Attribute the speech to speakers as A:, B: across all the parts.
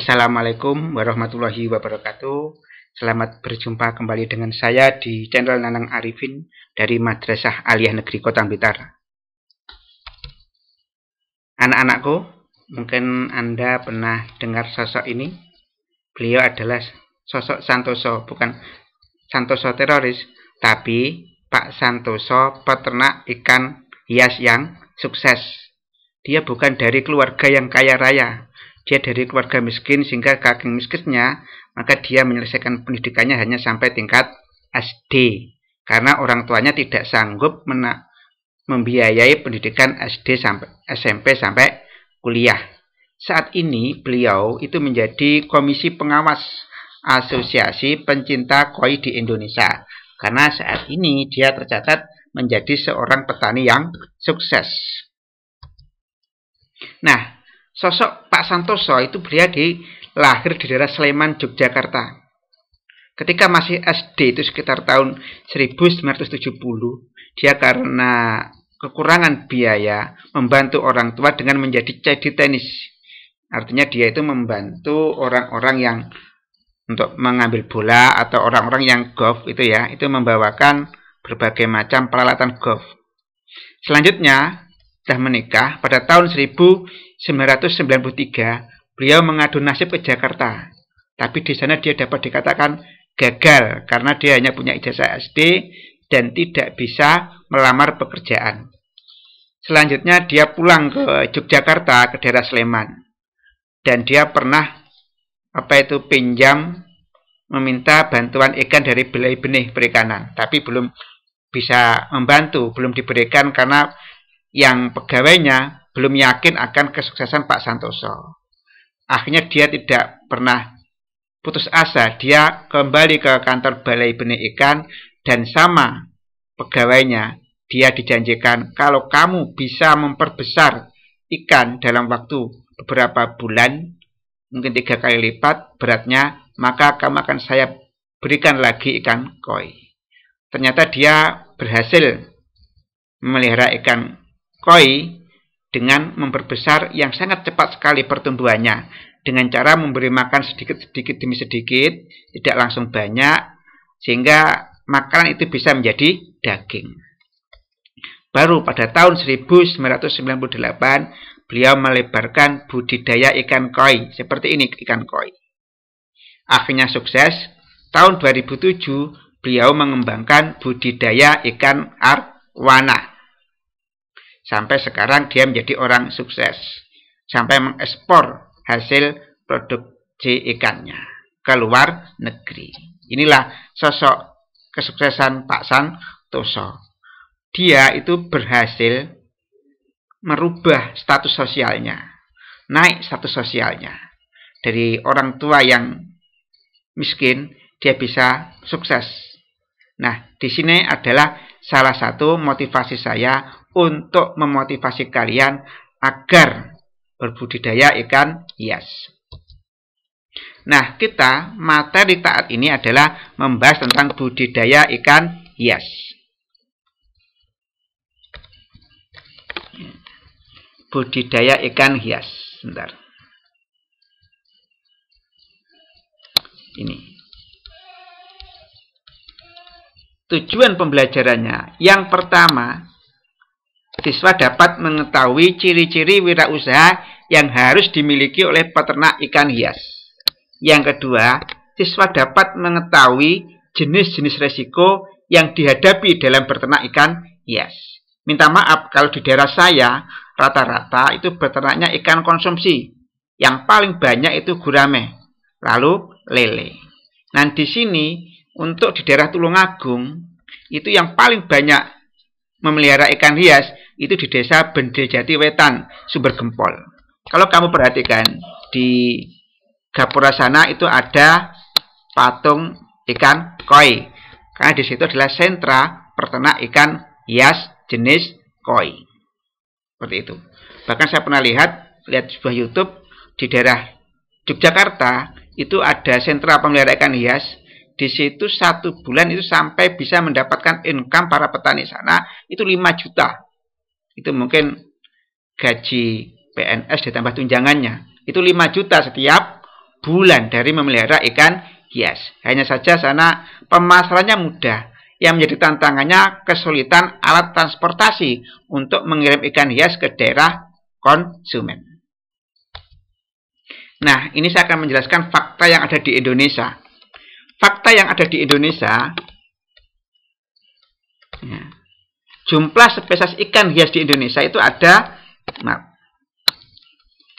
A: Assalamualaikum warahmatullahi wabarakatuh. Selamat berjumpa kembali dengan saya di channel Nanang Arifin dari Madrasah Aliyah Negeri Kota Blitar. Anak-anakku, mungkin Anda pernah dengar sosok ini. Beliau adalah sosok Santoso, bukan Santoso teroris, tapi Pak Santoso, peternak ikan hias yang sukses. Dia bukan dari keluarga yang kaya raya. Dia dari keluarga miskin, sehingga saking miskinnya maka dia menyelesaikan pendidikannya hanya sampai tingkat SD karena orang tuanya tidak sanggup membiayai pendidikan SD sampai SMP sampai kuliah. Saat ini beliau itu menjadi komisi pengawas Asosiasi Pencinta Koi di Indonesia karena saat ini dia tercatat menjadi seorang petani yang sukses. Nah, sosok Pak Santoso itu beliau lahir di daerah Sleman, Yogyakarta. Ketika masih SD itu sekitar tahun 1970, dia karena kekurangan biaya membantu orang tua dengan menjadi caddy tenis. Artinya dia itu membantu orang-orang yang untuk mengambil bola atau orang-orang yang golf itu ya, itu membawakan berbagai macam peralatan golf. Selanjutnya, setelah menikah pada tahun 1993, beliau mengadu nasib ke Jakarta. Tapi di sana dia dapat dikatakan gagal karena dia hanya punya ijazah SD dan tidak bisa melamar pekerjaan. Selanjutnya dia pulang ke Yogyakarta, ke daerah Sleman. Dan dia pernah pinjam meminta bantuan ikan dari benih perikanan, tapi belum bisa membantu, belum diberikan karena yang pegawainya belum yakin akan kesuksesan Pak Santoso. Akhirnya dia tidak pernah putus asa. Dia kembali ke kantor Balai Benih Ikan dan sama pegawainya dia dijanjikan kalau kamu bisa memperbesar ikan dalam waktu beberapa bulan, mungkin 3 kali lipat beratnya, maka kamu akan saya berikan lagi ikan koi. Ternyata dia berhasil memelihara ikan koi dengan memperbesar yang sangat cepat sekali pertumbuhannya dengan cara memberi makan sedikit demi sedikit, tidak langsung banyak, sehingga makanan itu bisa menjadi daging. Baru pada tahun 1998 beliau melebarkan budidaya ikan koi seperti ini, ikan koi. Akhirnya sukses. Tahun 2007 beliau mengembangkan budidaya ikan arwana. Sampai sekarang dia menjadi orang sukses. Sampai mengekspor hasil produksi ikannya ke luar negeri. Inilah sosok kesuksesan Pak Santoso. Dia itu berhasil merubah status sosialnya. Naik status sosialnya. Dari orang tua yang miskin, dia bisa sukses. Nah, di sini adalah salah satu motivasi saya untuk memotivasi kalian agar berbudidaya ikan hias. Nah, kita materi taat ini adalah membahas tentang budidaya ikan hias. Budidaya ikan hias. Bentar. Ini. Tujuan pembelajarannya. Yang pertama, siswa dapat mengetahui ciri-ciri wirausaha yang harus dimiliki oleh peternak ikan hias. Yang kedua, siswa dapat mengetahui jenis-jenis resiko yang dihadapi dalam berternak ikan hias. Minta maaf kalau di daerah saya rata-rata itu beternaknya ikan konsumsi. Yang paling banyak itu gurame, lalu lele. Nah, di sini untuk di daerah Tulungagung itu yang paling banyak memelihara ikan hias itu di desa Bendejati Wetan, Sumber Gempol. Kalau kamu perhatikan di Gapura sana itu ada patung ikan koi. Karena di situ adalah sentra peternak ikan hias jenis koi. Seperti itu. Bahkan saya pernah lihat sebuah YouTube di daerah Yogyakarta itu ada sentra pemelihara ikan hias. Di situ 1 bulan itu sampai bisa mendapatkan income para petani sana itu 5 juta. Itu mungkin gaji PNS ditambah tunjangannya. Itu 5 juta setiap bulan dari memelihara ikan hias. Hanya saja sana pemasarannya mudah. Yang menjadi tantangannya kesulitan alat transportasi untuk mengirim ikan hias ke daerah konsumen. Nah, ini saya akan menjelaskan fakta yang ada di Indonesia. Fakta yang ada di Indonesia, ya, jumlah spesies ikan hias di Indonesia itu ada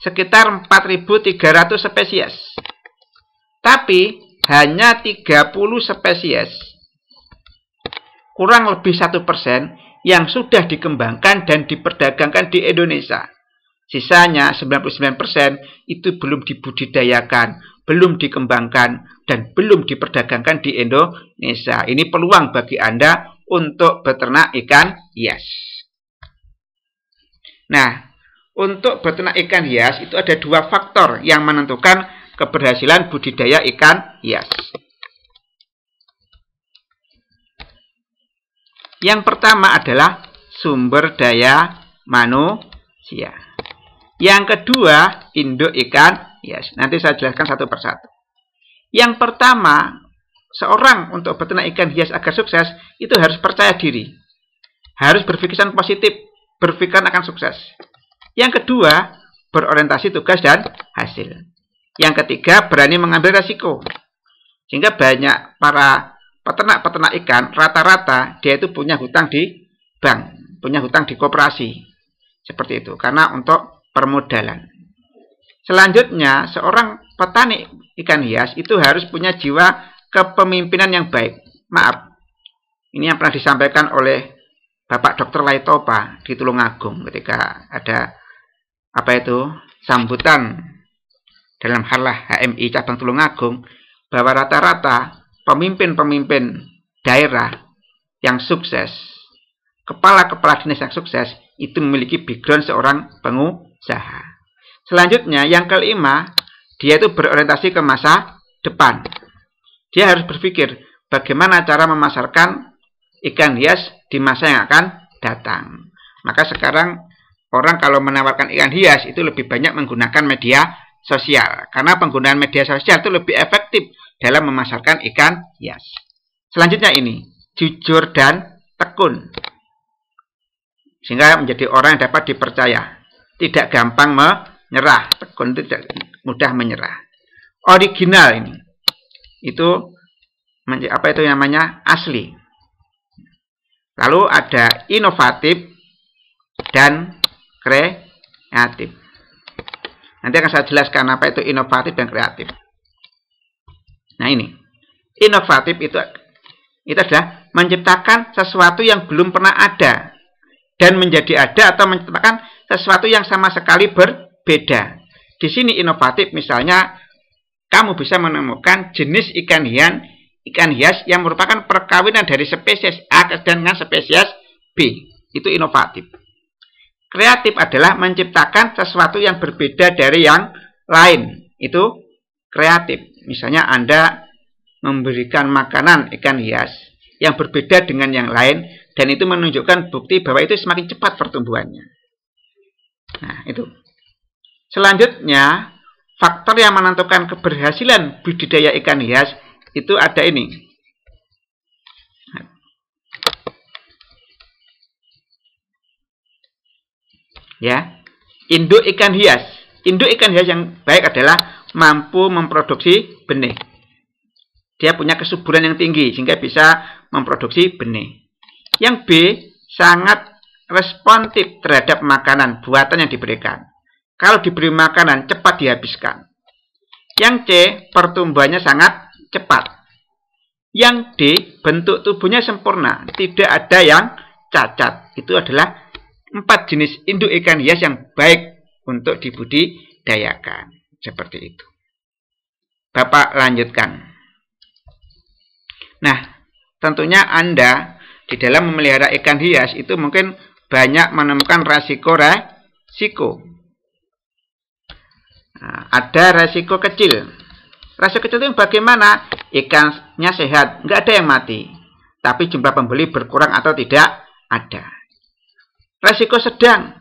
A: sekitar 4.300 spesies. Tapi hanya 30 spesies, kurang lebih 1%, yang sudah dikembangkan dan diperdagangkan di Indonesia. Sisanya 99% itu belum dibudidayakan, belum dikembangkan, dan belum diperdagangkan di Indonesia. Ini peluang bagi Anda untuk beternak ikan hias. Nah, untuk beternak ikan hias itu ada 2 faktor yang menentukan keberhasilan budidaya ikan hias. Yang pertama adalah sumber daya manusia. Yang kedua, induk ikan hias. Nanti saya jelaskan satu persatu. Yang pertama, seorang untuk beternak ikan hias agar sukses, itu harus percaya diri. Harus berpikiran positif, berpikiran akan sukses. Yang kedua, berorientasi tugas dan hasil. Yang ketiga, berani mengambil resiko. Sehingga banyak para peternak-peternak ikan, rata-rata dia itu punya hutang di bank, punya hutang di koperasi. Seperti itu, karena untuk permodalan. Selanjutnya, seorang petani ikan hias itu harus punya jiwa kepemimpinan yang baik. Maaf, ini yang pernah disampaikan oleh Bapak Dr. Laitopa di Tulungagung ketika ada sambutan dalam halah HMI cabang Tulungagung, bahwa rata-rata pemimpin-pemimpin daerah yang sukses, kepala-kepala dinas yang sukses, itu memiliki background seorang pengusaha. Selanjutnya, yang kelima, dia itu berorientasi ke masa depan. Dia harus berpikir bagaimana cara memasarkan ikan hias di masa yang akan datang. Maka sekarang orang kalau menawarkan ikan hias itu lebih banyak menggunakan media sosial. Karena penggunaan media sosial itu lebih efektif dalam memasarkan ikan hias. Selanjutnya ini, jujur dan tekun. Sehingga menjadi orang yang dapat dipercaya. Tidak gampang menyerah. Tekun itu tidak mudah menyerah. Original ini. Itu namanya asli. Lalu ada inovatif dan kreatif. Nanti akan saya jelaskan apa itu inovatif dan kreatif. Nah ini, inovatif itu adalah menciptakan sesuatu yang belum pernah ada dan menjadi ada, atau menciptakan sesuatu yang sama sekali berbeda. Di sini inovatif, misalnya kamu bisa menemukan jenis ikan hias yang merupakan perkawinan dari spesies A dengan spesies B. Itu inovatif. Kreatif adalah menciptakan sesuatu yang berbeda dari yang lain. Itu kreatif. Misalnya Anda memberikan makanan ikan hias yang berbeda dengan yang lain, dan itu menunjukkan bukti bahwa itu semakin cepat pertumbuhannya. Nah, itu. Selanjutnya, faktor yang menentukan keberhasilan budidaya ikan hias itu ada ini. Ya, induk ikan hias. Induk ikan hias yang baik adalah mampu memproduksi benih. Dia punya kesuburan yang tinggi sehingga bisa memproduksi benih. Yang B, sangat responsif terhadap makanan buatan yang diberikan. Kalau diberi makanan cepat dihabiskan. Yang C, pertumbuhannya sangat cepat. Yang D, bentuk tubuhnya sempurna, tidak ada yang cacat. Itu adalah 4 jenis induk ikan hias yang baik untuk dibudidayakan. Seperti itu. Bapak lanjutkan. Nah, tentunya Anda di dalam memelihara ikan hias itu mungkin banyak menemukan resiko. Nah, ada resiko kecil. Resiko kecil itu bagaimana? Ikannya sehat, nggak ada yang mati. Tapi jumlah pembeli berkurang atau tidak ada. Resiko sedang.